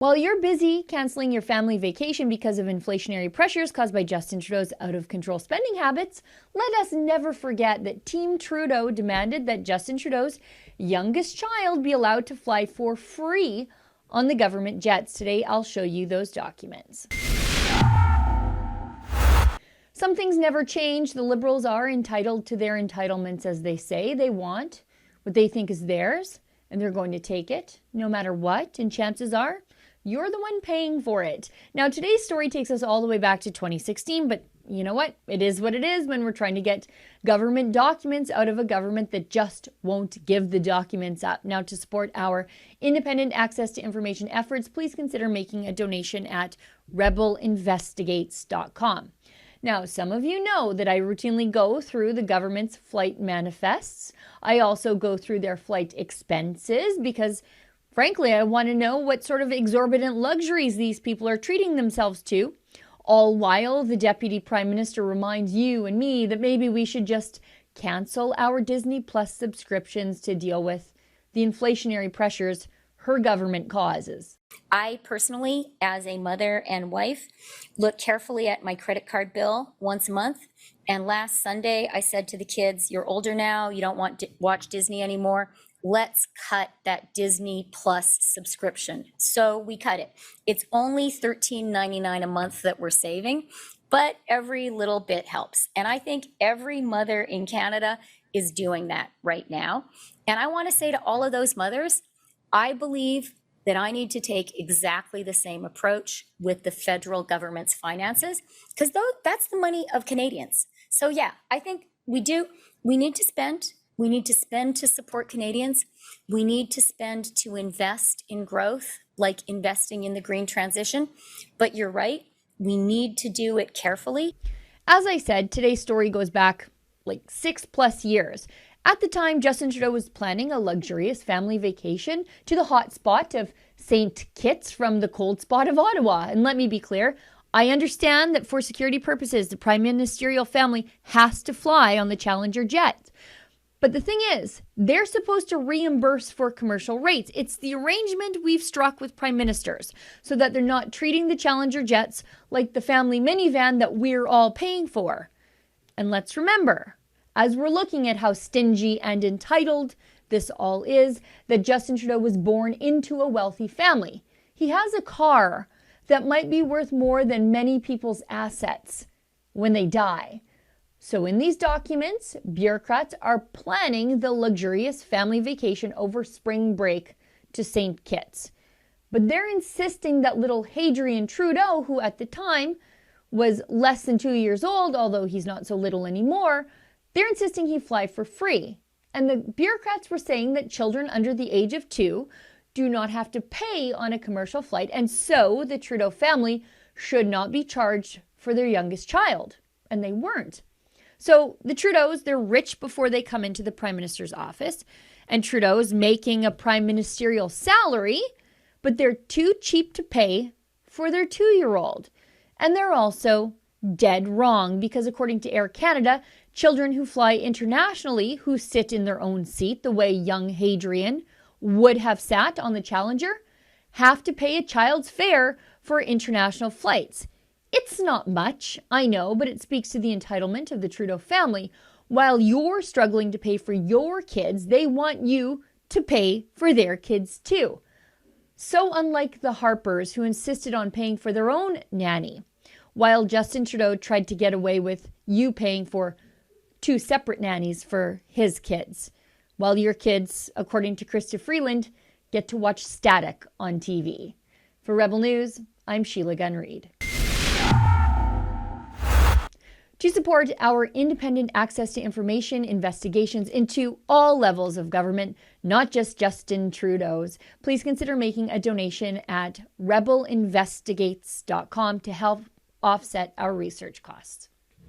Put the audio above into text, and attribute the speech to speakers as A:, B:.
A: While you're busy canceling your family vacation because of inflationary pressures caused by Justin Trudeau's out-of-control spending habits, let us never forget that Team Trudeau demanded that Justin Trudeau's youngest child be allowed to fly for free on the government jets. Today, I'll show you those documents. Some things never change. The Liberals are entitled to their entitlements, as they say. They want what they think is theirs, and they're going to take it no matter what, and chances are you're the one paying for it. Now, today's story takes us all the way back to 2016, but you know what? It is what it is when we're trying to get government documents out of a government that just won't give the documents up. Now, to support our independent access to information efforts, please consider making a donation at rebelinvestigates.com. Now, some of you know that I routinely go through the government's flight manifests. I also go through their flight expenses because, frankly, I want to know what sort of exorbitant luxuries these people are treating themselves to, all while the Deputy Prime Minister reminds you and me that maybe we should just cancel our Disney Plus subscriptions to deal with the inflationary pressures her government causes.
B: I personally, as a mother and wife, look carefully at my credit card bill once a month. And last Sunday, I said to the kids, you're older now, you don't want to watch Disney anymore. Let's cut that Disney Plus subscription. So we cut it. It's only $13.99 a month that we're saving, but every little bit helps. And I think every mother in Canada is doing that right now. And I want to say to all of those mothers, I believe that I need to take exactly the same approach with the federal government's finances, because that's the money of Canadians. So yeah, I think we need to spend. We need to spend to support Canadians. We need to spend to invest in growth, like investing in the green transition. But you're right, we need to do it carefully.
A: As I said, today's story goes back like 6+ years. At the time, Justin Trudeau was planning a luxurious family vacation to the hot spot of St. Kitts from the cold spot of Ottawa. And let me be clear, I understand that for security purposes, the prime ministerial family has to fly on the Challenger jet. But the thing is, they're supposed to reimburse for commercial rates. It's the arrangement we've struck with prime ministers so that they're not treating the Challenger jets like the family minivan that we're all paying for. And let's remember, as we're looking at how stingy and entitled this all is, that Justin Trudeau was born into a wealthy family. He has a car that might be worth more than many people's assets when they die. So in these documents, bureaucrats are planning the luxurious family vacation over spring break to St. Kitts. But they're insisting that little Hadrian Trudeau, who at the time was less than 2 years old, although he's not so little anymore, they're insisting he fly for free. And the bureaucrats were saying that children under the age of 2 do not have to pay on a commercial flight, and so the Trudeau family should not be charged for their youngest child. And they weren't. So the Trudeaus, they're rich before they come into the Prime Minister's office, and Trudeau's making a prime ministerial salary, but they're too cheap to pay for their 2-year-old. And they're also dead wrong, because according to Air Canada, children who fly internationally who sit in their own seat, the way young Hadrian would have sat on the Challenger, have to pay a child's fare for international flights. It's not much, I know, but it speaks to the entitlement of the Trudeau family. While you're struggling to pay for your kids, they want you to pay for their kids too. So unlike the Harpers, who insisted on paying for their own nanny, while Justin Trudeau tried to get away with you paying for 2 separate nannies for his kids, while your kids, according to Krista Freeland, get to watch static on TV. For Rebel News, I'm Sheila Gunn-Reid. To support our independent access to information, investigations into all levels of government, not just Justin Trudeau's, please consider making a donation at rebelinvestigates.com to help offset our research costs.